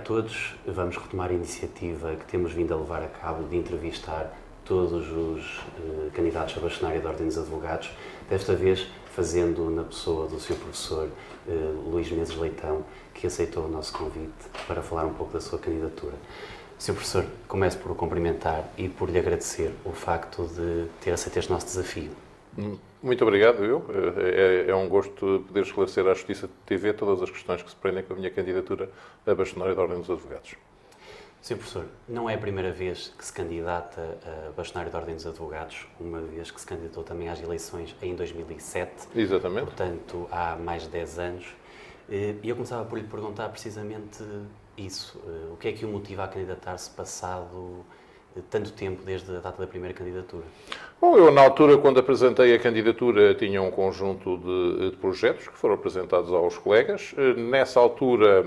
todos. Vamos retomar a iniciativa que temos vindo a levar a cabo de entrevistar todos os candidatos a bastonário da Ordem dos Advogados, desta vez fazendo na pessoa do Sr. Professor Luís Menezes Leitão, que aceitou o nosso convite para falar um pouco da sua candidatura. Sr. Professor, começo por o cumprimentar e por lhe agradecer o facto de ter aceito este nosso desafio. Muito obrigado, É um gosto poder esclarecer à Justiça TV todas as questões que se prendem com a minha candidatura a bastonário da Ordem dos Advogados. Sr. Professor, não é a primeira vez que se candidata a bastonário da Ordem dos Advogados, uma vez que se candidatou também às eleições em 2007. Exatamente. Portanto, há mais de 10 anos. E eu começava por lhe perguntar precisamente isso. O que é que o motiva a candidatar-se passado tanto tempo desde a data da primeira candidatura? Bom, eu na altura, quando apresentei a candidatura, tinha um conjunto de projetos que foram apresentados aos colegas. Nessa altura,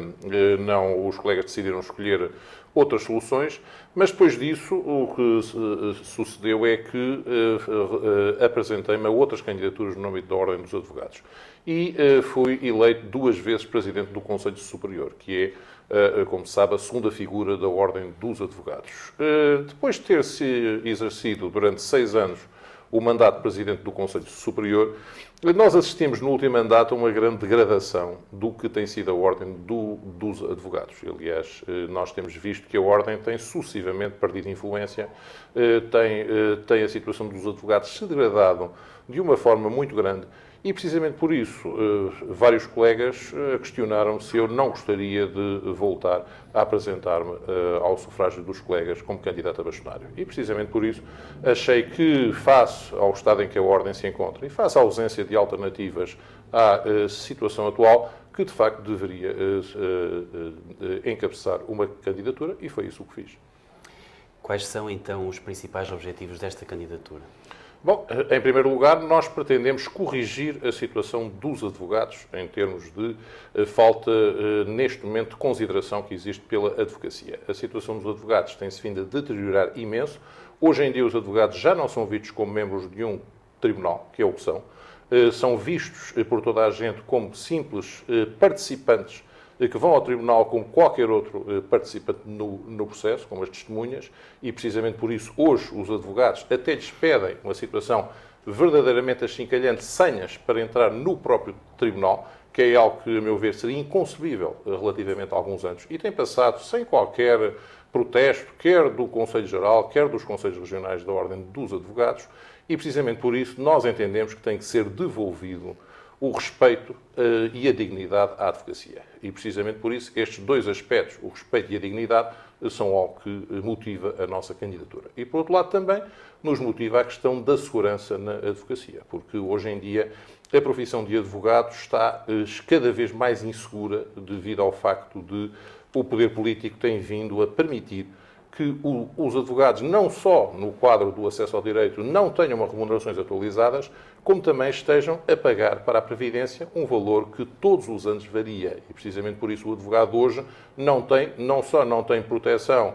os colegas decidiram escolher outras soluções, mas depois disso o que sucedeu é que apresentei-me a outras candidaturas no âmbito da Ordem dos Advogados. E fui eleito 2 vezes Presidente do Conselho Superior, que é, como se sabe, a segunda figura da Ordem dos Advogados. Depois de ter se exercido durante 6 anos o mandato de Presidente do Conselho Superior, nós assistimos no último mandato a uma grande degradação do que tem sido a Ordem dos Advogados. Aliás, nós temos visto que a Ordem tem sucessivamente perdido influência, tem a situação dos advogados se degradado de uma forma muito grande. E, precisamente por isso, vários colegas questionaram se eu não gostaria de voltar a apresentar-me ao sufrágio dos colegas como candidato a bastonário. E, precisamente por isso, achei que, face ao estado em que a Ordem se encontra e face à ausência de alternativas à situação atual, que, de facto, deveria encabeçar uma candidatura, e foi isso que fiz. Quais são, então, os principais objetivos desta candidatura? Bom, em primeiro lugar, nós pretendemos corrigir a situação dos advogados em termos de falta, neste momento, de consideração que existe pela advocacia. A situação dos advogados tem-se vindo a deteriorar imenso. Hoje em dia, os advogados já não são vistos como membros de um tribunal, que é o que são. São vistos por toda a gente como simples participantes que vão ao tribunal como qualquer outro participante no processo, como as testemunhas, e precisamente por isso hoje os advogados até lhes pedem uma situação verdadeiramente achincalhante, senhas para entrar no próprio tribunal, que é algo que, a meu ver, seria inconcebível relativamente a alguns anos, e tem passado sem qualquer protesto, quer do Conselho Geral, quer dos Conselhos Regionais da Ordem dos Advogados, e precisamente por isso nós entendemos que tem que ser devolvido o respeito e a dignidade à advocacia. E, precisamente por isso, estes 2 aspectos, o respeito e a dignidade, são algo que motiva a nossa candidatura. E, por outro lado, também nos motiva a questão da segurança na advocacia, porque hoje em dia a profissão de advogado está cada vez mais insegura devido ao facto de o poder político tem vindo a permitir que os advogados, não só no quadro do acesso ao direito, não tenham remunerações atualizadas, como também estejam a pagar para a Previdência um valor que todos os anos varia. E, precisamente por isso, o advogado hoje não só não tem proteção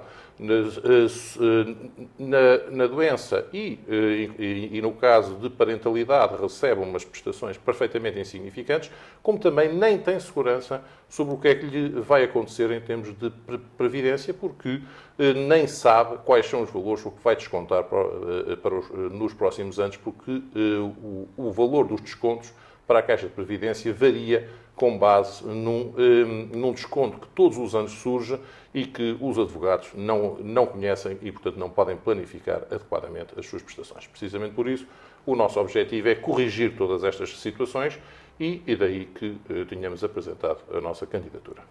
na doença e no caso de parentalidade recebe umas prestações perfeitamente insignificantes, como também nem tem segurança sobre o que é que lhe vai acontecer em termos de previdência, porque nem sabe quais são os valores, o que vai descontar nos próximos anos, porque o valor dos descontos para a Caixa de Previdência varia com base num desconto que todos os anos surge e que os advogados não conhecem e, portanto, não podem planificar adequadamente as suas prestações. Precisamente por isso, o nosso objetivo é corrigir todas estas situações e daí que tínhamos apresentado a nossa candidatura.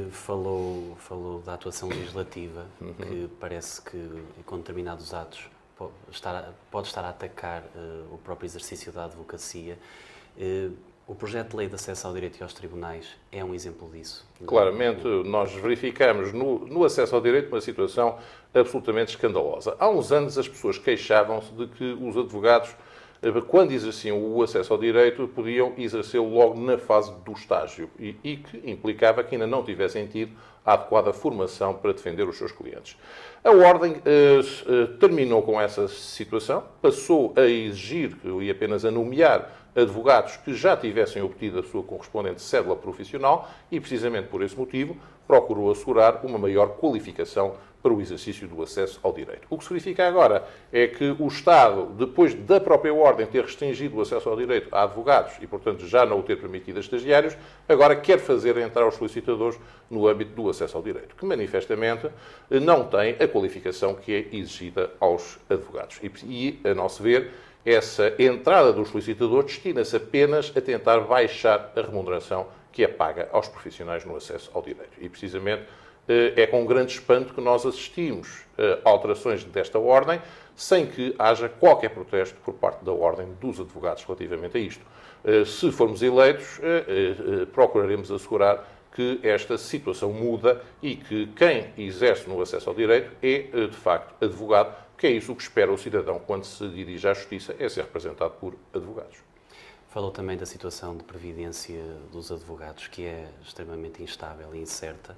Falou da atuação legislativa, que parece que, com determinados atos, pode estar a atacar o próprio exercício da advocacia. O projeto de lei de acesso ao direito e aos tribunais é um exemplo disso? Claramente, nós verificamos no acesso ao direito uma situação absolutamente escandalosa. Há uns anos as pessoas queixavam-se de que os advogados, quando exerciam o acesso ao direito, podiam exercê-lo logo na fase do estágio e que implicava que ainda não tivessem tido a adequada formação para defender os seus clientes. A Ordem terminou com essa situação, passou a exigir e apenas a nomear advogados que já tivessem obtido a sua correspondente cédula profissional e, precisamente por esse motivo, procurou assegurar uma maior qualificação para o exercício do acesso ao direito. O que se verifica agora é que o Estado, depois da própria Ordem ter restringido o acesso ao direito a advogados e, portanto, já não o ter permitido a estagiários, agora quer fazer entrar os solicitadores no âmbito do acesso ao direito, que manifestamente não tem a qualificação que é exigida aos advogados. E, a nosso ver, essa entrada dos solicitadores destina-se apenas a tentar baixar a remuneração que é paga aos profissionais no acesso ao direito. E, precisamente, é com grande espanto que nós assistimos a alterações desta ordem, sem que haja qualquer protesto por parte da Ordem dos Advogados relativamente a isto. Se formos eleitos, procuraremos assegurar que esta situação muda e que quem exerce no acesso ao direito é, de facto, advogado, que é isso que espera o cidadão quando se dirige à Justiça, é ser representado por advogados. Falou também da situação de previdência dos advogados, que é extremamente instável e incerta.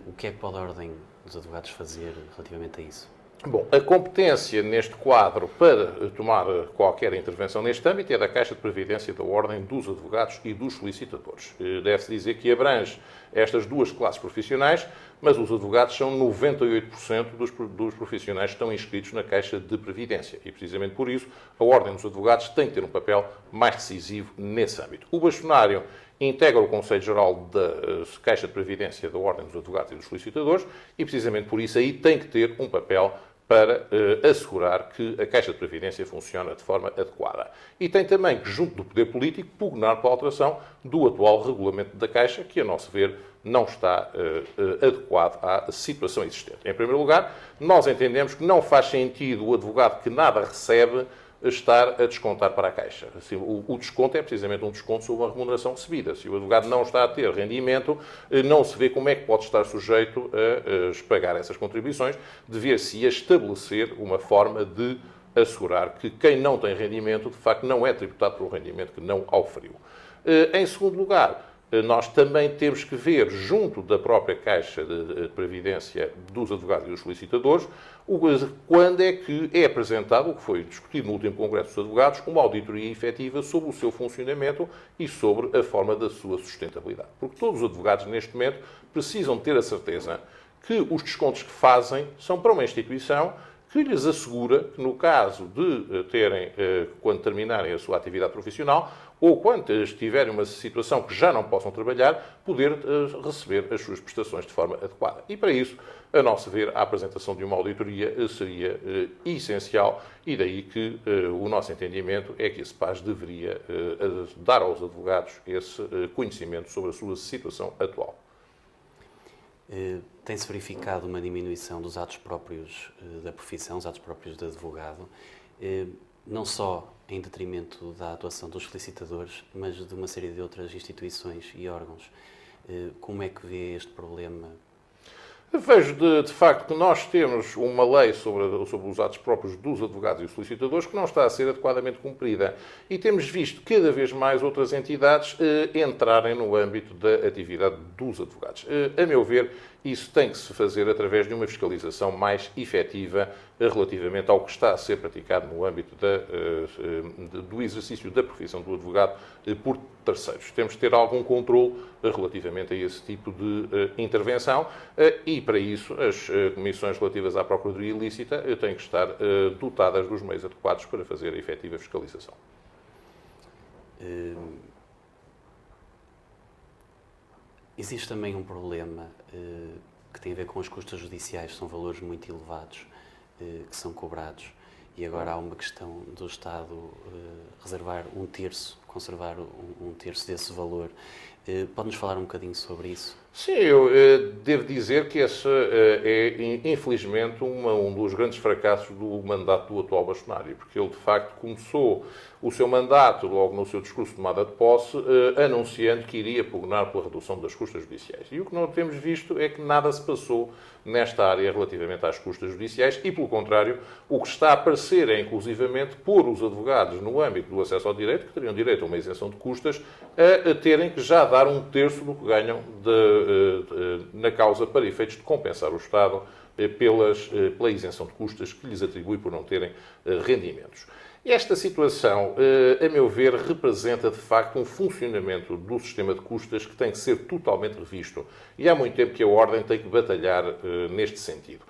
O que é que pode a Ordem dos Advogados fazer relativamente a isso? Bom, a competência neste quadro para tomar qualquer intervenção neste âmbito é da Caixa de Previdência da Ordem dos Advogados e dos Solicitadores. Deve-se dizer que abrange estas duas classes profissionais, mas os advogados são 98% dos profissionais que estão inscritos na Caixa de Previdência. E, precisamente por isso, a Ordem dos Advogados tem que ter um papel mais decisivo nesse âmbito. O bastonário integra o Conselho Geral da Caixa de Previdência da Ordem dos Advogados e dos Solicitadores e, precisamente por isso, aí tem que ter um papel para assegurar que a Caixa de Previdência funciona de forma adequada. E tem também que, junto do poder político, pugnar pela alteração do atual regulamento da Caixa, que, a nosso ver, não está adequado à situação existente. Em primeiro lugar, nós entendemos que não faz sentido o advogado que nada recebe estar a descontar para a Caixa. Assim, o desconto é precisamente um desconto sobre uma remuneração recebida. Se o advogado não está a ter rendimento, não se vê como é que pode estar sujeito a pagar essas contribuições, dever-se estabelecer uma forma de assegurar que quem não tem rendimento, de facto, não é tributado por um rendimento que não auferiu. Em segundo lugar, nós também temos que ver, junto da própria Caixa de Previdência dos advogados e dos solicitadores, quando é que é apresentado, o que foi discutido no último Congresso dos Advogados, uma auditoria efetiva sobre o seu funcionamento e sobre a forma da sua sustentabilidade. Porque todos os advogados, neste momento, precisam ter a certeza que os descontos que fazem são para uma instituição que lhes assegura que, no caso de terem, quando terminarem a sua atividade profissional, ou quando estiverem numa situação que já não possam trabalhar, poder receber as suas prestações de forma adequada. E para isso, a nosso ver, a apresentação de uma auditoria seria essencial e daí que o nosso entendimento é que esse PAS deveria dar aos advogados esse conhecimento sobre a sua situação atual. Tem-se verificado uma diminuição dos atos próprios da profissão, os atos próprios de advogado, não só em detrimento da atuação dos solicitadores, mas de uma série de outras instituições e órgãos. Como é que vê este problema? Vejo, de facto, que nós temos uma lei sobre os atos próprios dos advogados e dos solicitadores que não está a ser adequadamente cumprida. E temos visto cada vez mais outras entidades entrarem no âmbito da atividade dos advogados. A meu ver, isso tem que se fazer através de uma fiscalização mais efetiva relativamente ao que está a ser praticado no âmbito do exercício da profissão do advogado por terceiros. Temos que ter algum controle relativamente a esse tipo de intervenção e, para isso, as comissões relativas à procuradoria ilícita têm que estar dotadas dos meios adequados para fazer a efetiva fiscalização. Existe também um problema que tem a ver com as custas judiciais, são valores muito elevados que são cobrados e agora há uma questão do Estado reservar um terço, conservar um terço desse valor. Pode-nos falar um bocadinho sobre isso? Sim, eu devo dizer que esse é, infelizmente, um dos grandes fracassos do mandato do atual bastonário, porque ele, de facto, começou o seu mandato, logo no seu discurso de tomada de posse, anunciando que iria pugnar pela redução das custas judiciais. E o que não temos visto é que nada se passou nesta área relativamente às custas judiciais e, pelo contrário, o que está a aparecer é, inclusivamente, pôr os advogados no âmbito do acesso ao direito, que teriam direito a uma isenção de custas, a terem que já dar um terço do que ganham na causa para efeitos de compensar o Estado pela isenção de custas que lhes atribui por não terem rendimentos. Esta situação, a meu ver, representa de facto um funcionamento do sistema de custas que tem que ser totalmente revisto. E há muito tempo que a Ordem tem que batalhar neste sentido.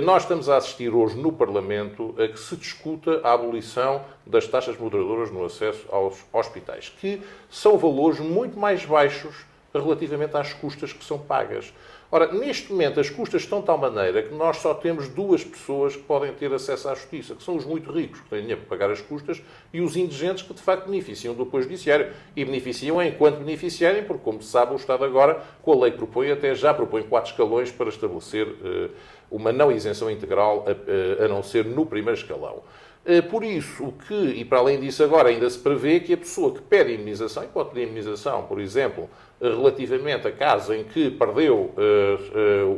Nós estamos a assistir hoje no Parlamento a que se discuta a abolição das taxas moderadoras no acesso aos hospitais, que são valores muito mais baixos relativamente às custas que são pagas. Ora, neste momento as custas estão de tal maneira que nós só temos duas pessoas que podem ter acesso à justiça, que são os muito ricos, que têm dinheiro para pagar as custas, e os indigentes que de facto beneficiam do apoio judiciário. E beneficiam enquanto beneficiarem, porque, como se sabe, o Estado agora, com a lei que propõe, até já propõe 4 escalões para estabelecer uma não isenção integral, a não ser no primeiro escalão. Por isso, e para além disso agora ainda se prevê que a pessoa que pede indemnização, e pode pedir indemnização, por exemplo, relativamente a casos em que perdeu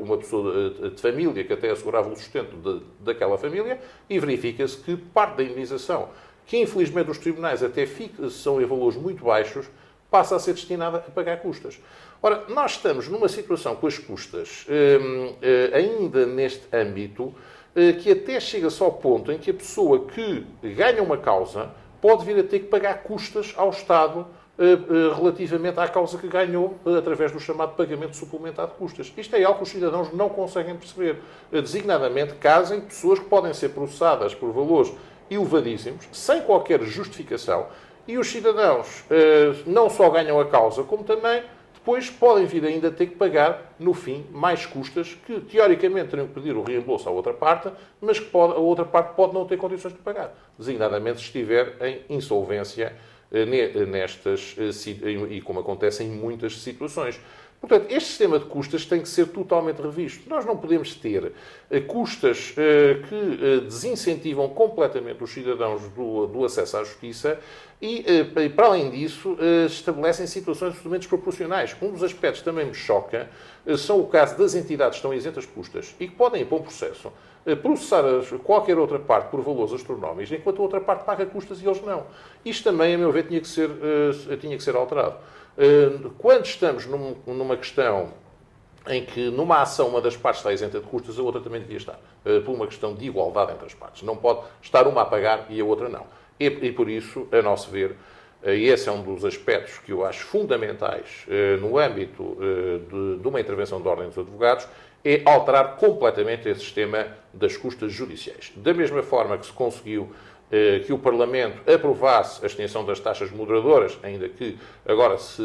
uma pessoa de família que até assegurava o sustento daquela família, e verifica-se que parte da indemnização, que infelizmente os tribunais até são em valores muito baixos, passa a ser destinada a pagar custas. Ora, nós estamos numa situação com as custas, ainda neste âmbito, que até chega-se ao ponto em que a pessoa que ganha uma causa pode vir a ter que pagar custas ao Estado relativamente à causa que ganhou através do chamado pagamento suplementar de custas. Isto é algo que os cidadãos não conseguem perceber. Designadamente, casos em pessoas que podem ser processadas por valores elevadíssimos, sem qualquer justificação, e os cidadãos não só ganham a causa, como também depois podem vir ainda a ter que pagar, no fim, mais custas que, teoricamente, teriam que pedir o reembolso à outra parte, mas que a outra parte pode não ter condições de pagar, designadamente se estiver em insolvência nestas, e como acontece em muitas situações. Portanto, este sistema de custas tem que ser totalmente revisto. Nós não podemos ter custas que desincentivam completamente os cidadãos do acesso à justiça e, para além disso, estabelecem situações absolutamente desproporcionais. Um dos aspectos que também me choca são o caso das entidades que estão isentas de custas e que podem ir para um processo processar qualquer outra parte por valores astronómicos, enquanto a outra parte paga custas e eles não. Isto também, a meu ver, tinha que ser alterado. Quando estamos numa questão em que numa ação uma das partes está isenta de custas, a outra também devia estar, por uma questão de igualdade entre as partes. Não pode estar uma a pagar e a outra não. E por isso, a nosso ver, e esse é um dos aspectos que eu acho fundamentais no âmbito de uma intervenção de ordem dos advogados, é alterar completamente esse sistema das custas judiciais. Da mesma forma que se conseguiu que o Parlamento aprovasse a extensão das taxas moderadoras, ainda que agora se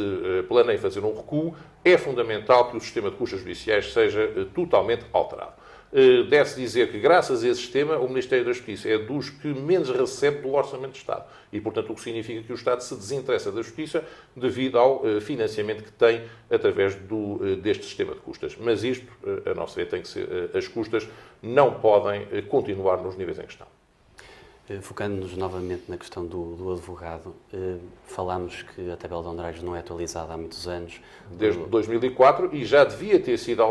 planeie fazer um recuo, é fundamental que o sistema de custas judiciais seja totalmente alterado. Deve-se dizer que, graças a esse sistema, o Ministério da Justiça é dos que menos recebe do Orçamento de Estado. E, portanto, o que significa que o Estado se desinteressa da Justiça devido ao financiamento que tem através deste sistema de custas. Mas isto, a nosso ver, tem que ser, as custas não podem continuar nos níveis em que estão. Focando-nos novamente na questão do advogado, falámos que a tabela de honorários não é atualizada há muitos anos. Desde 2004 e já devia ter sido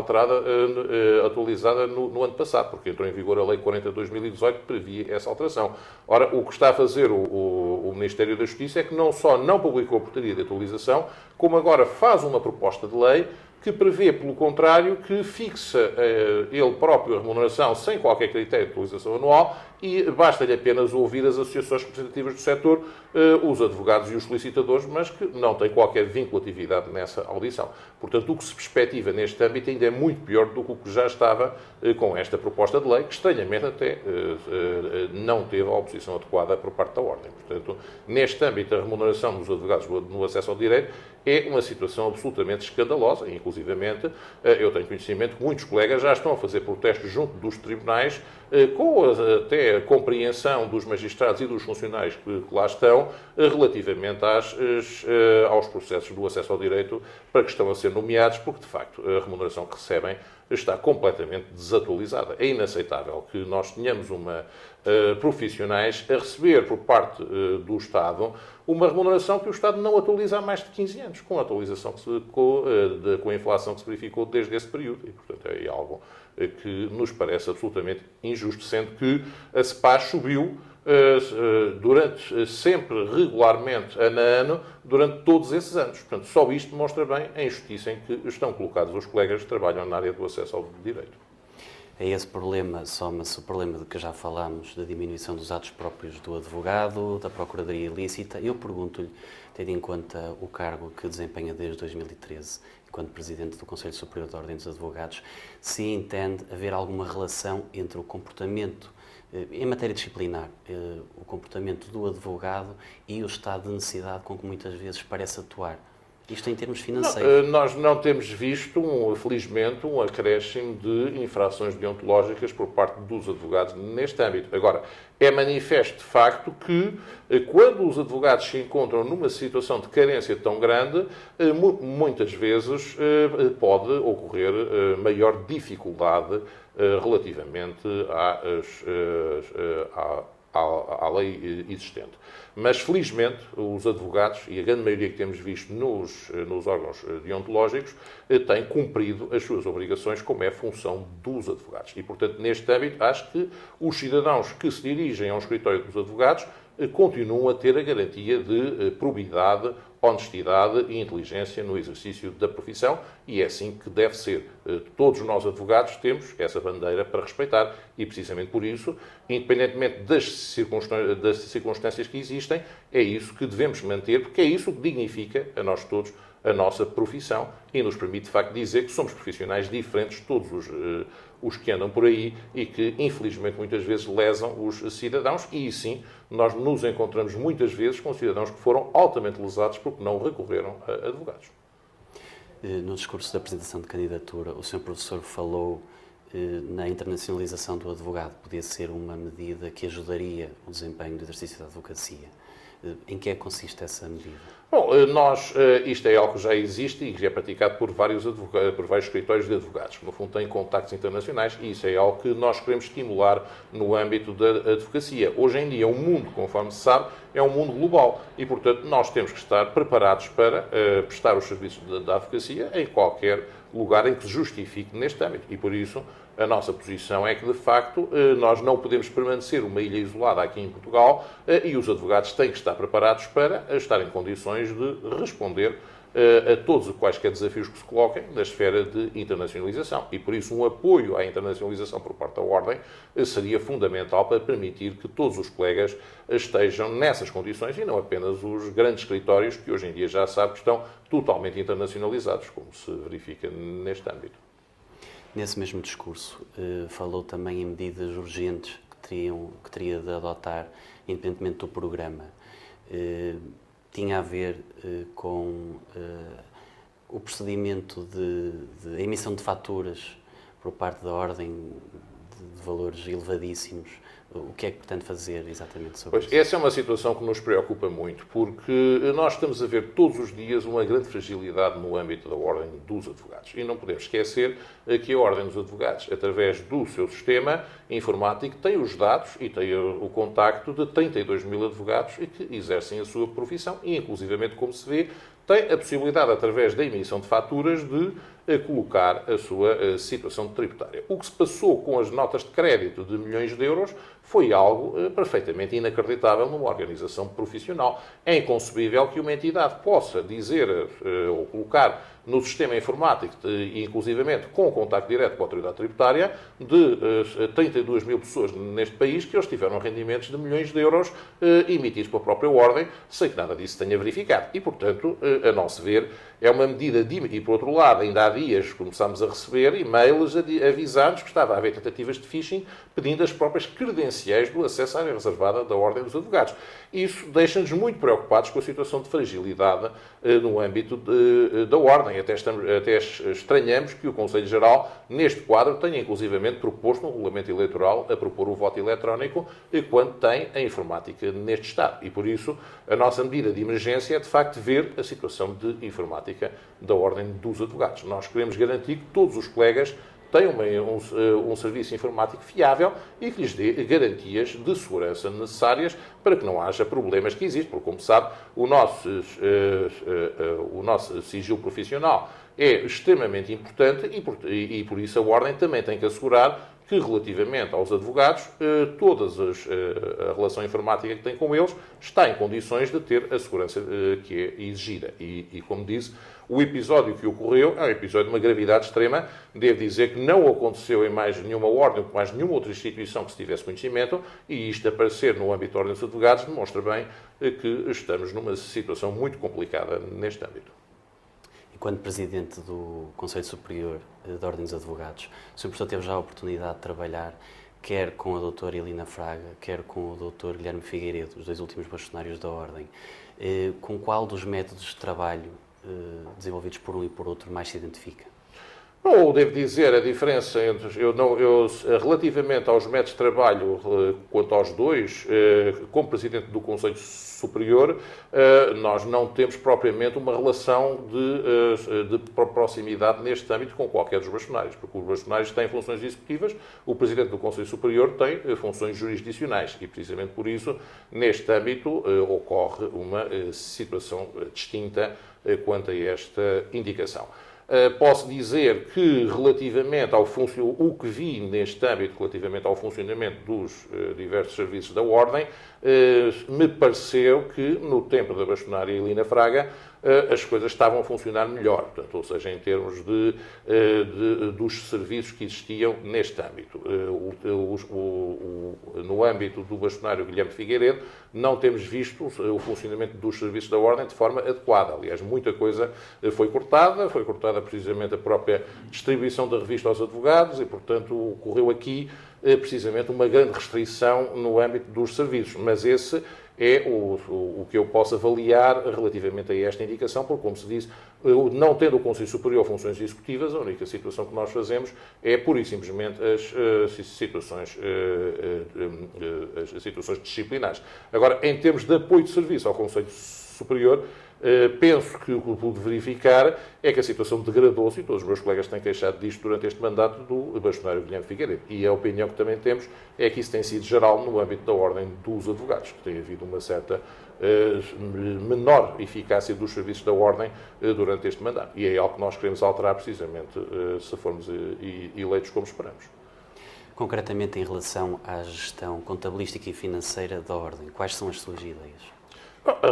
atualizada no ano passado, porque entrou em vigor a Lei 40 de 2018 que previa essa alteração. Ora, o que está a fazer o Ministério da Justiça é que não só não publicou a portaria de atualização, como agora faz uma proposta de lei que prevê, pelo contrário, que fixa ele próprio a remuneração sem qualquer critério de atualização anual e basta-lhe apenas ouvir as associações representativas do setor, os advogados e os solicitadores, mas que não tem qualquer vinculatividade nessa audição. Portanto, o que se perspectiva neste âmbito ainda é muito pior do que o que já estava com esta proposta de lei, que estranhamente até não teve a oposição adequada por parte da Ordem. Portanto, neste âmbito, a remuneração dos advogados no acesso ao direito é uma situação absolutamente escandalosa. Inclusivamente, eu tenho conhecimento que muitos colegas já estão a fazer protestos junto dos tribunais, com até a compreensão dos magistrados e dos funcionários que lá estão, relativamente aos processos do acesso ao direito para que estão a ser nomeados, porque, de facto, a remuneração que recebem está completamente desatualizada. É inaceitável que nós tenhamos profissionais a receber por parte do Estado uma remuneração que o Estado não atualiza há mais de 15 anos, com a atualização com a inflação que se verificou desde esse período. E, portanto, é algo que nos parece absolutamente injusto, sendo que a CEPAS subiu sempre regularmente, ano a ano, durante todos esses anos. Portanto, só isto demonstra bem a injustiça em que estão colocados os colegas que trabalham na área do acesso ao direito. A esse problema soma-se o problema de que já falámos, da diminuição dos atos próprios do advogado, da procuradoria ilícita. Eu pergunto-lhe, tendo em conta o cargo que desempenha desde 2013, enquanto Presidente do Conselho Superior da Ordem dos Advogados, se entende haver alguma relação entre o comportamento, em matéria disciplinar, o comportamento do advogado e o estado de necessidade com que muitas vezes parece atuar. Isto em termos financeiros. Nós não temos visto, felizmente, um acréscimo de infrações deontológicas por parte dos advogados neste âmbito. Agora, é manifesto de facto que, quando os advogados se encontram numa situação de carência tão grande, muitas vezes pode ocorrer maior dificuldade relativamente à lei existente. Mas, felizmente, os advogados, e a grande maioria que temos visto nos órgãos deontológicos, têm cumprido as suas obrigações, como é a função dos advogados. E, portanto, neste âmbito, acho que os cidadãos que se dirigem ao escritório dos advogados continuam a ter a garantia de probidade, honestidade e inteligência no exercício da profissão, e é assim que deve ser. Todos nós advogados temos essa bandeira para respeitar e, precisamente por isso, independentemente das circunstâncias que existem, é isso que devemos manter, porque é isso que dignifica a nós todos a nossa profissão e nos permite, de facto, dizer que somos profissionais diferentes de todos os que andam por aí e que, infelizmente, muitas vezes lesam os cidadãos, e sim, nós nos encontramos muitas vezes com cidadãos que foram altamente lesados porque não recorreram a advogados. No discurso da apresentação de candidatura, o Sr. Professor falou na internacionalização do advogado. Podia ser uma medida que ajudaria o desempenho do exercício da advocacia. Em que é que consiste essa medida? Bom, isto é algo que já existe e que é praticado por vários escritórios de advogados. No fundo, têm contactos internacionais e isso é algo que nós queremos estimular no âmbito da advocacia. Hoje em dia, o mundo, conforme se sabe, é um mundo global e, portanto, nós temos que estar preparados para prestar os serviços da advocacia em qualquer lugar em que se justifique neste âmbito. E, por isso, a nossa posição é que, de facto, nós não podemos permanecer uma ilha isolada aqui em Portugal e os advogados têm que estar preparados para estar em condições de responder a todos os quaisquer desafios que se coloquem na esfera de internacionalização. E, por isso, um apoio à internacionalização por parte da Ordem seria fundamental para permitir que todos os colegas estejam nessas condições e não apenas os grandes escritórios que hoje em dia já sabe que estão totalmente internacionalizados, como se verifica neste âmbito. Nesse mesmo discurso, falou também em medidas urgentes que teria de adotar, independentemente do programa. Tinha a ver com o procedimento de emissão de faturas por parte da Ordem de valores elevadíssimos. O que é que pretende fazer exatamente sobre isso? Essa é uma situação que nos preocupa muito, porque nós estamos a ver todos os dias uma grande fragilidade no âmbito da Ordem dos Advogados. E não podemos esquecer que a Ordem dos Advogados, através do seu sistema informático, tem os dados e tem o contacto de 32 mil advogados e que exercem a sua profissão e, inclusivamente, como se vê, tem a possibilidade, através da emissão de faturas, de colocar a sua situação tributária. O que se passou com as notas de crédito de milhões de euros foi algo perfeitamente inacreditável numa organização profissional. É inconcebível que uma entidade possa dizer ou colocar no sistema informático, inclusivamente com contacto direto com a autoridade tributária, de 32 mil pessoas neste país que eles tiveram rendimentos de milhões de euros emitidos pela própria Ordem, sem que nada disso tenha verificado. E, portanto, a nosso ver, é uma medida de... E, por outro lado, ainda há dias começámos a receber e-mails avisando que estava a haver tentativas de phishing pedindo as próprias credenciais do acesso à área reservada da Ordem dos Advogados. Isso deixa-nos muito preocupados com a situação de fragilidade no âmbito da Ordem. Até estranhamos que o Conselho Geral, neste quadro, tenha inclusivamente proposto um regulamento eleitoral a propor o voto eletrónico quando tem a informática neste estado. E, por isso, a nossa medida de emergência é, de facto, ver a situação de informática da Ordem dos Advogados. Nós queremos garantir que todos os colegas tenham um serviço informático fiável e que lhes dê garantias de segurança necessárias para que não haja problemas que existem, porque, como sabe, o nosso sigilo profissional é extremamente importante e por isso a Ordem também tem que assegurar que que, relativamente aos advogados, toda a relação informática que tem com eles está em condições de ter a segurança que é exigida. E, como disse, o episódio que ocorreu é um episódio de uma gravidade extrema. Devo dizer que não aconteceu em mais nenhuma ordem, mais nenhuma outra instituição que se tivesse conhecimento, e isto aparecer no âmbito da Ordem dos Advogados demonstra bem que estamos numa situação muito complicada neste âmbito. Enquanto Presidente do Conselho Superior da Ordem dos Advogados, o Sr. Professor teve já a oportunidade de trabalhar quer com a doutora Helena Fraga, quer com o doutor Guilherme Figueiredo, os dois últimos bastonários da Ordem. Com qual dos métodos de trabalho desenvolvidos por um e por outro mais se identifica? Ou devo dizer, a diferença entre... relativamente aos métodos de trabalho, quanto aos dois, como Presidente do Conselho Superior, nós não temos propriamente uma relação de proximidade neste âmbito com qualquer dos bastonários, porque os bastonários têm funções executivas, o Presidente do Conselho Superior tem funções jurisdicionais e, precisamente por isso, neste âmbito ocorre uma situação distinta quanto a esta indicação. Posso dizer que, relativamente o que vi neste âmbito, relativamente ao funcionamento dos diversos serviços da Ordem, me pareceu que, no tempo da bastonária Helena Fraga, as coisas estavam a funcionar melhor, portanto, ou seja, em termos dos serviços que existiam neste âmbito. No âmbito do bastonário Guilherme Figueiredo, não temos visto o funcionamento dos serviços da Ordem de forma adequada. Aliás, muita coisa foi cortada precisamente a própria distribuição da revista aos advogados e, portanto, ocorreu aqui precisamente uma grande restrição no âmbito dos serviços. Mas esse é o que eu posso avaliar relativamente a esta indicação, porque, como se disse, não tendo o Conselho Superior funções executivas, a única situação que nós fazemos é, pura e simplesmente, as situações disciplinares. Agora, em termos de apoio de serviço ao Conselho Superior, penso que o que pude verificar é que a situação degradou-se, e todos os meus colegas têm queixado disto durante este mandato, do bastonário Guilherme Figueiredo. E a opinião que também temos é que isso tem sido geral no âmbito da Ordem dos Advogados, que tem havido uma certa menor eficácia dos serviços da Ordem durante este mandato. E é algo que nós queremos alterar, precisamente, se formos eleitos como esperamos. Concretamente, em relação à gestão contabilística e financeira da Ordem, quais são as suas ideias?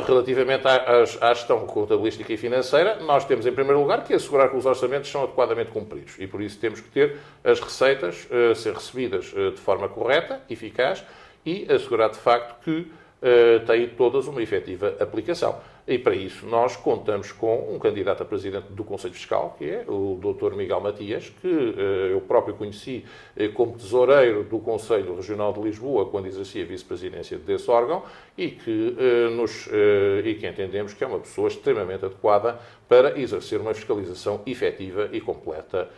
Relativamente à gestão contabilística e financeira, nós temos, em primeiro lugar, que assegurar que os orçamentos são adequadamente cumpridos. E, por isso, temos que ter as receitas ser recebidas de forma correta, eficaz, e assegurar, de facto, que têm todas uma efetiva aplicação. E, para isso, nós contamos com um candidato a Presidente do Conselho Fiscal, que é o Dr. Miguel Matias, que eu próprio conheci como tesoureiro do Conselho Regional de Lisboa, quando exercia a vice-presidência desse órgão, e que entendemos que é uma pessoa extremamente adequada para exercer uma fiscalização efetiva e completa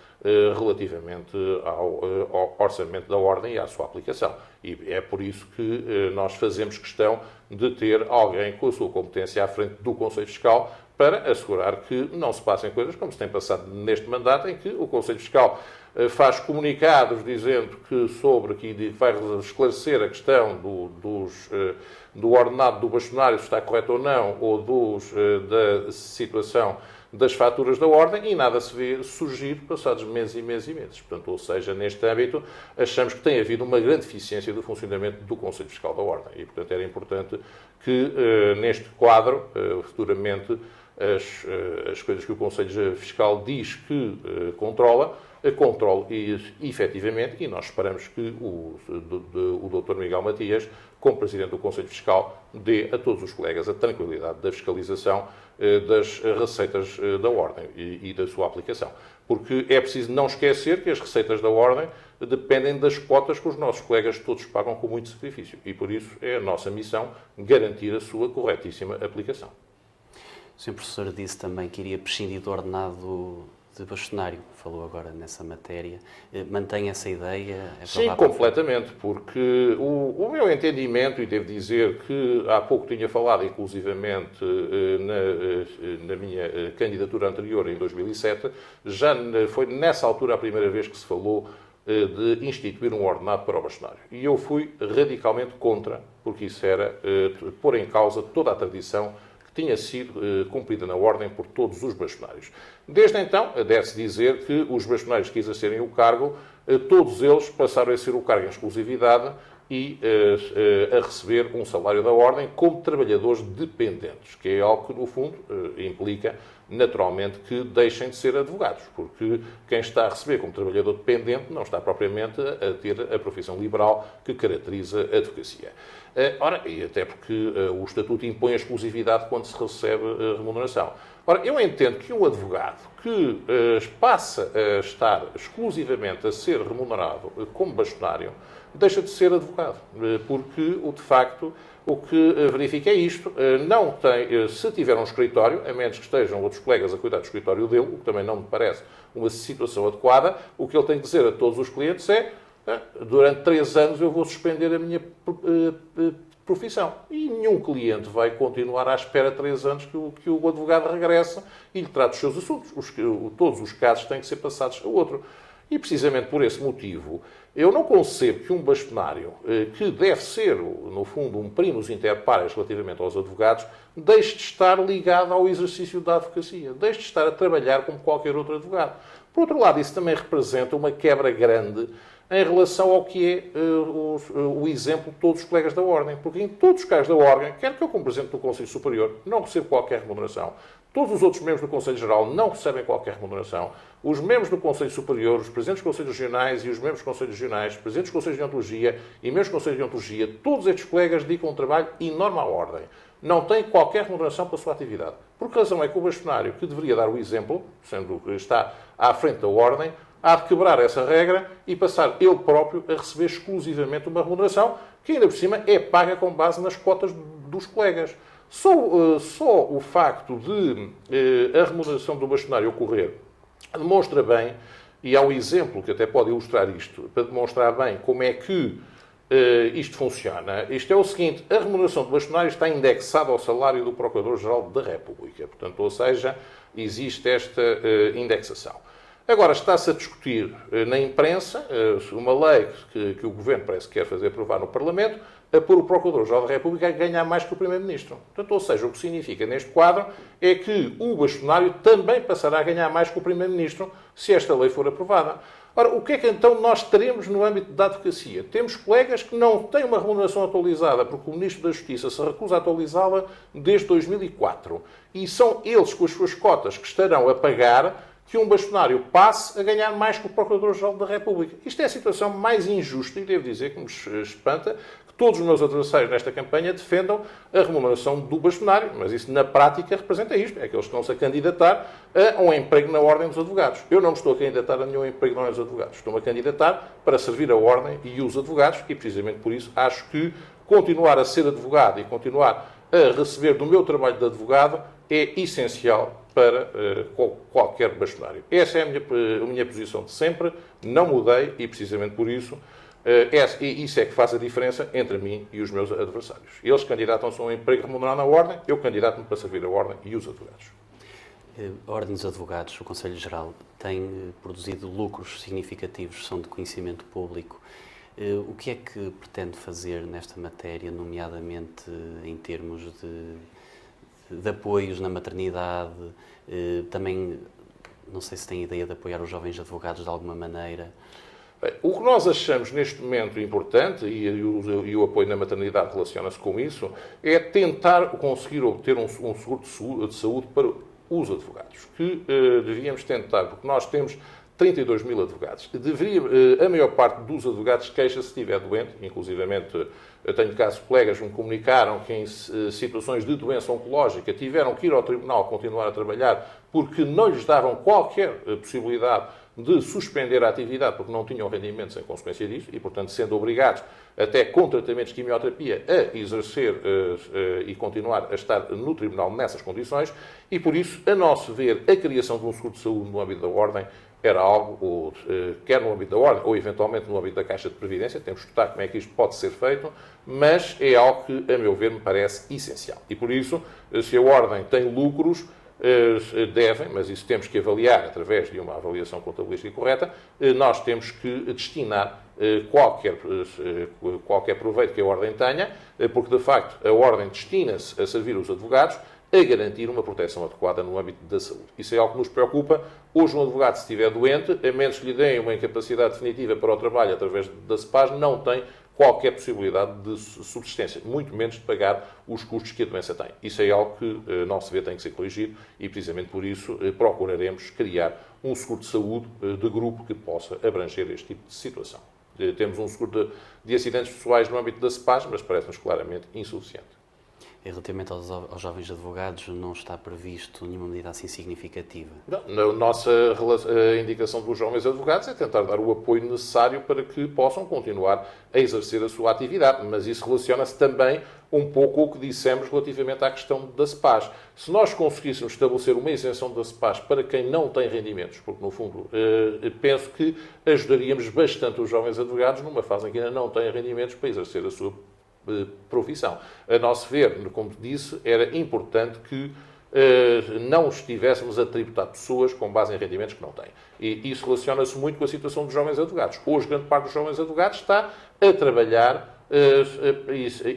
relativamente ao orçamento da Ordem e à sua aplicação. E é por isso que nós fazemos questão de ter alguém com a sua competência à frente do Conselho Fiscal para assegurar que não se passem coisas como se tem passado neste mandato, em que o Conselho Fiscal faz comunicados dizendo que vai esclarecer a questão do ordenado do bastonário, se está correto ou não, ou da situação das faturas da Ordem, e nada se vê surgir passados meses e meses e meses. Portanto, ou seja, neste âmbito, achamos que tem havido uma grande eficiência do funcionamento do Conselho Fiscal da Ordem. E, portanto, era importante que, neste quadro, futuramente, as coisas que o Conselho Fiscal diz que controle efetivamente, e nós esperamos que o Dr. Miguel Matias, como Presidente do Conselho Fiscal, dê a todos os colegas a tranquilidade da fiscalização das receitas da Ordem e da sua aplicação. Porque é preciso não esquecer que as receitas da Ordem dependem das cotas que os nossos colegas todos pagam com muito sacrifício. E, por isso, é a nossa missão garantir a sua corretíssima aplicação. O Sr. Professor disse também que iria prescindir do ordenado de bastonário, falou agora nessa matéria. Mantém essa ideia? Sim, completamente, porque o meu entendimento, e devo dizer que há pouco tinha falado, inclusivamente, na minha candidatura anterior, em 2007, já foi nessa altura a primeira vez que se falou de instituir um ordenado para o bastonário. E eu fui radicalmente contra, porque isso era pôr em causa toda a tradição que tinha sido cumprida na Ordem por todos os bastonários. Desde então, deve-se dizer que os bastonários que exercerem o cargo, todos eles passaram a exercer o cargo em exclusividade e a receber um salário da Ordem como trabalhadores dependentes, que é algo que, no fundo, implica naturalmente que deixem de ser advogados, porque quem está a receber como trabalhador dependente não está propriamente a ter a profissão liberal que caracteriza a advocacia. Ora, e até porque o Estatuto impõe a exclusividade quando se recebe remuneração. Ora, eu entendo que um advogado que passa a estar exclusivamente a ser remunerado como bastonário deixa de ser advogado, porque, de facto, o que verifica é isto. Não tem, se tiver um escritório, a menos que estejam outros colegas a cuidar do escritório dele, o que também não me parece uma situação adequada, o que ele tem que dizer a todos os clientes é: durante 3 anos eu vou suspender a minha profissão. E nenhum cliente vai continuar à espera 3 anos que o advogado regresse e lhe trate os seus assuntos. Todos os casos têm que ser passados a outro. E, precisamente por esse motivo, eu não concebo que um bastonário, que deve ser, no fundo, um primus inter pares relativamente aos advogados, deixe de estar ligado ao exercício da advocacia, deixe de estar a trabalhar como qualquer outro advogado. Por outro lado, isso também representa uma quebra grande em relação ao que é o exemplo de todos os colegas da Ordem. Porque em todos os casos da Ordem, quer que eu, como Presidente do Conselho Superior, não recebo qualquer remuneração, todos os outros membros do Conselho Geral não recebem qualquer remuneração, os membros do Conselho Superior, os Presidentes dos Conselhos Regionais e os membros dos Conselhos Regionais, os Presidentes dos Conselhos de Ontologia e membros dos Conselhos de Ontologia, todos estes colegas dedicam um trabalho enorme à Ordem. Não têm qualquer remuneração pela sua atividade. Por que razão é que o bastonário, que deveria dar o exemplo, sendo que está à frente da Ordem, há de quebrar essa regra e passar ele próprio a receber exclusivamente uma remuneração que, ainda por cima, é paga com base nas cotas dos colegas. Só o facto de a remuneração do bastonário ocorrer demonstra bem, e há um exemplo que até pode ilustrar isto, para demonstrar bem como é que isto funciona. Isto é o seguinte: a remuneração do bastonário está indexada ao salário do Procurador-Geral da República. Portanto, ou seja, existe esta indexação. Agora, está-se a discutir na imprensa uma lei que o Governo parece que quer fazer aprovar no Parlamento, a pôr o Procurador-Geral da República a ganhar mais que o Primeiro-Ministro. Portanto, ou seja, o que significa neste quadro é que o bastonário também passará a ganhar mais que o Primeiro-Ministro se esta lei for aprovada. Ora, o que é que então nós teremos no âmbito da advocacia? Temos colegas que não têm uma remuneração atualizada porque o Ministro da Justiça se recusa a atualizá-la desde 2004. E são eles, com as suas cotas, que estarão a pagar que um bastonário passe a ganhar mais que o Procurador-Geral da República. Isto é a situação mais injusta e devo dizer que me espanta que todos os meus adversários nesta campanha defendam a remuneração do bastonário, mas isso na prática representa isto, é que eles estão-se a candidatar a um emprego na Ordem dos Advogados. Eu não me estou a candidatar a nenhum emprego na Ordem dos Advogados, estou-me a candidatar para servir a Ordem e os advogados e precisamente por isso acho que continuar a ser advogado e continuar a receber do meu trabalho de advogado é essencial para qualquer bastonário. Essa é a minha posição de sempre, não mudei e, precisamente por isso, isso é que faz a diferença entre mim e os meus adversários. Eles candidatam-se a um emprego remunerado na Ordem, eu candidato-me para servir a Ordem e os advogados. A Ordem dos Advogados, o Conselho Geral, tem produzido lucros significativos, são de conhecimento público. O que é que pretende fazer nesta matéria, nomeadamente em termos de apoios na maternidade? Também, não sei se tem ideia de apoiar os jovens advogados de alguma maneira. Bem, o que nós achamos neste momento importante, e o apoio na maternidade relaciona-se com isso, é tentar conseguir obter um seguro de saúde para os advogados, que devíamos tentar, porque nós temos 32 mil advogados. A maior parte dos advogados queixa se estiver doente, inclusivamente eu tenho casos de colegas que me comunicaram que em situações de doença oncológica tiveram que ir ao tribunal continuar a trabalhar porque não lhes davam qualquer possibilidade de suspender a atividade porque não tinham rendimentos em consequência disso e, portanto, sendo obrigados, até com tratamentos de quimioterapia, a exercer e continuar a estar no tribunal nessas condições e, por isso, a nosso ver, a criação de um seguro de saúde no âmbito da Ordem era algo, quer no âmbito da Ordem ou eventualmente no âmbito da Caixa de Previdência, temos que estudar como é que isto pode ser feito, mas é algo que, a meu ver, me parece essencial. E por isso, se a Ordem tem lucros, devem, mas isso temos que avaliar através de uma avaliação contabilística correta, nós temos que destinar qualquer proveito que a Ordem tenha, porque de facto a Ordem destina-se a servir os advogados a garantir uma proteção adequada no âmbito da saúde. Isso é algo que nos preocupa. Hoje, um advogado, se estiver doente, a menos que lhe deem uma incapacidade definitiva para o trabalho através da CEPAS, não tem qualquer possibilidade de subsistência, muito menos de pagar os custos que a doença tem. Isso é algo que não se vê, tem que ser corrigido e, precisamente por isso, procuraremos criar um seguro de saúde de grupo que possa abranger este tipo de situação. Temos um seguro de acidentes pessoais no âmbito da CEPAS, mas parece-nos claramente insuficiente. E relativamente aos jovens advogados, não está previsto nenhuma medida assim significativa? Não, a nossa indicação dos jovens advogados é tentar dar o apoio necessário para que possam continuar a exercer a sua atividade, mas isso relaciona-se também um pouco com o que dissemos relativamente à questão da CEPAS. Se nós conseguíssemos estabelecer uma isenção da CEPAS para quem não tem rendimentos, porque, no fundo, penso que ajudaríamos bastante os jovens advogados numa fase em que ainda não têm rendimentos para exercer a sua profissão. A nosso ver, como disse, era importante que não estivéssemos a tributar pessoas com base em rendimentos que não têm. E isso relaciona-se muito com a situação dos jovens advogados. Hoje, grande parte dos jovens advogados está a trabalhar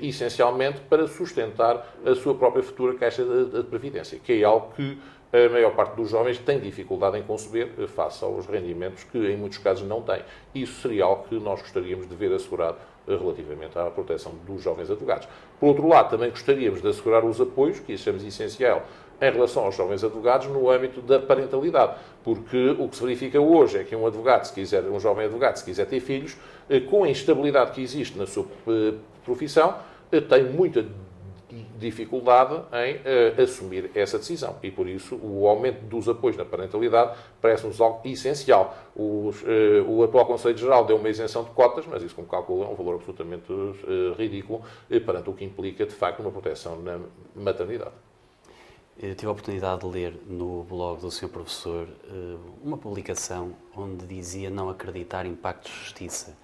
essencialmente para sustentar a sua própria futura caixa de previdência, que é algo que a maior parte dos jovens tem dificuldade em conceber face aos rendimentos que, em muitos casos, não têm. Isso seria algo que nós gostaríamos de ver assegurado relativamente à proteção dos jovens advogados. Por outro lado, também gostaríamos de assegurar os apoios, que achamos essencial, em relação aos jovens advogados no âmbito da parentalidade, porque o que se verifica hoje é que um jovem advogado, se quiser ter filhos, com a instabilidade que existe na sua profissão, tem muita dificuldade em assumir essa decisão. E, por isso, o aumento dos apoios na parentalidade parece-nos algo essencial. O atual Conselho Geral deu uma isenção de cotas, mas isso, como calculo, é um valor absolutamente ridículo perante o que implica, de facto, uma proteção na maternidade. Eu tive a oportunidade de ler no blog do Sr. Professor uma publicação onde dizia não acreditar em pactos de justiça.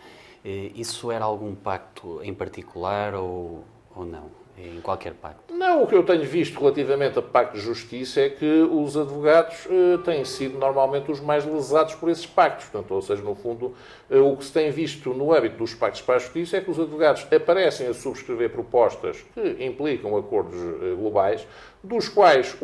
Isso era algum pacto em particular ou não? Em qualquer pacto? Não, o que eu tenho visto relativamente a pactos de justiça é que os advogados têm sido normalmente os mais lesados por esses pactos. Portanto, ou seja, no fundo, o que se tem visto no âmbito dos pactos para a justiça é que os advogados aparecem a subscrever propostas que implicam acordos globais, dos quais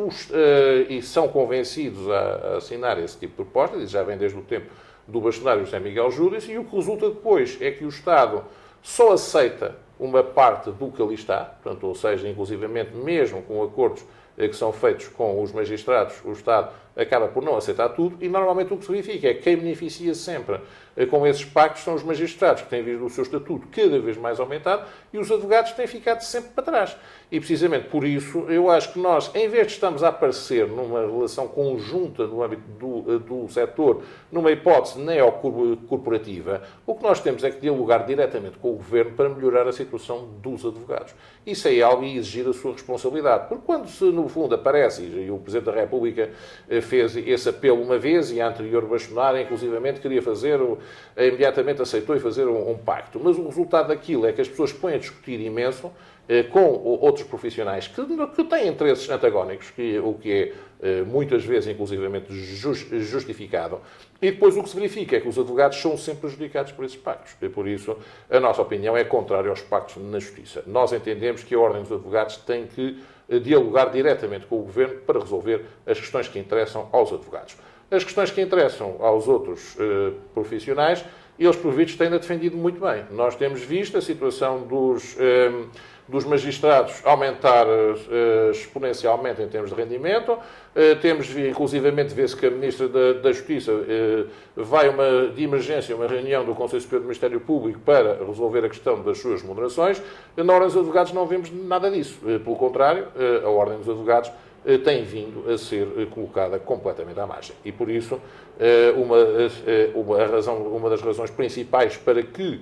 e são convencidos a assinar esse tipo de propostas, e já vem desde o tempo do bastonário José Miguel Júdice, e o que resulta depois é que o Estado só aceita uma parte do que ali está, portanto, ou seja, inclusivamente mesmo com acordos que são feitos com os magistrados, o Estado acaba por não aceitar tudo e normalmente o que se verifica é que quem beneficia sempre com esses pactos são os magistrados, que têm visto o seu estatuto cada vez mais aumentado e os advogados têm ficado sempre para trás. E precisamente por isso eu acho que nós, em vez de estarmos a aparecer numa relação conjunta no âmbito do setor, numa hipótese neocorporativa, o que nós temos é que dialogar diretamente com o Governo para melhorar a situação dos advogados. Isso é algo e exigir a sua responsabilidade. Porque quando se, no fundo, aparece, e o Presidente da República fez esse apelo uma vez, e a anterior bastonária, inclusivamente, queria fazer, imediatamente aceitou e fazer um pacto. Mas o resultado daquilo é que as pessoas põem a discutir imenso com outros profissionais que têm interesses antagónicos, o que é muitas vezes, inclusivamente, justificado. E depois o que se verifica é que os advogados são sempre prejudicados por esses pactos. E por isso, a nossa opinião é contrária aos pactos na Justiça. Nós entendemos que a Ordem dos Advogados tem que dialogar diretamente com o Governo para resolver as questões que interessam aos advogados. As questões que interessam aos outros profissionais, eles, por vistos, têm-na defendido muito bem. Nós temos visto a situação dos magistrados aumentar exponencialmente em termos de rendimento. Temos, inclusivamente, vê-se que a Ministra da Justiça vai de emergência a uma reunião do Conselho Superior do Ministério Público para resolver a questão das suas remunerações. Na Ordem dos Advogados não vemos nada disso. Pelo contrário, a Ordem dos Advogados tem vindo a ser colocada completamente à margem. E, por isso, uma das razões principais para que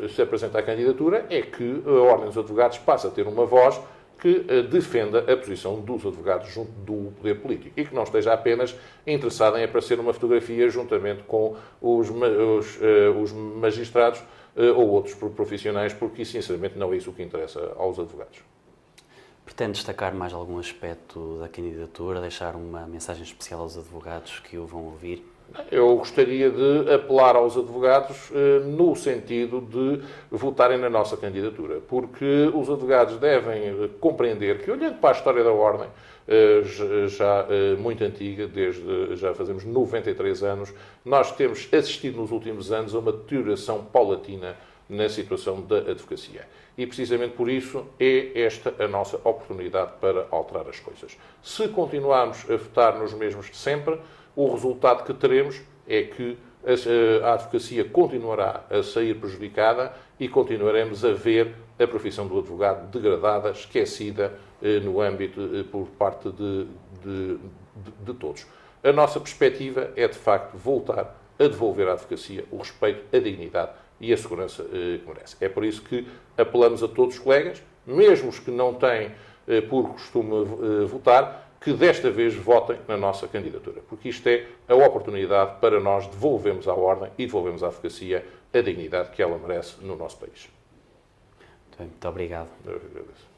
se apresenta a candidatura é que a Ordem dos Advogados passa a ter uma voz que defenda a posição dos advogados junto do poder político e que não esteja apenas interessada em aparecer numa fotografia juntamente com os magistrados ou outros profissionais, porque, sinceramente, não é isso que interessa aos advogados. Pretende destacar mais algum aspecto da candidatura, deixar uma mensagem especial aos advogados que o vão ouvir? Eu gostaria de apelar aos advogados no sentido de votarem na nossa candidatura, porque os advogados devem compreender que, olhando para a história da Ordem, já muito antiga, já fazemos 93 anos, nós temos assistido nos últimos anos a uma deterioração paulatina na situação da advocacia. E, precisamente por isso, é esta a nossa oportunidade para alterar as coisas. Se continuarmos a votar nos mesmos de sempre, o resultado que teremos é que a advocacia continuará a sair prejudicada e continuaremos a ver a profissão do advogado degradada, esquecida no âmbito por parte de todos. A nossa perspectiva é, de facto, voltar a devolver à advocacia o respeito, a dignidade e a segurança que merece. É por isso que apelamos a todos os colegas, mesmo os que não têm por costume votar, que desta vez votem na nossa candidatura, porque isto é a oportunidade para nós devolvermos à Ordem e devolvermos à advocacia a dignidade que ela merece no nosso país. Muito obrigado. Eu agradeço.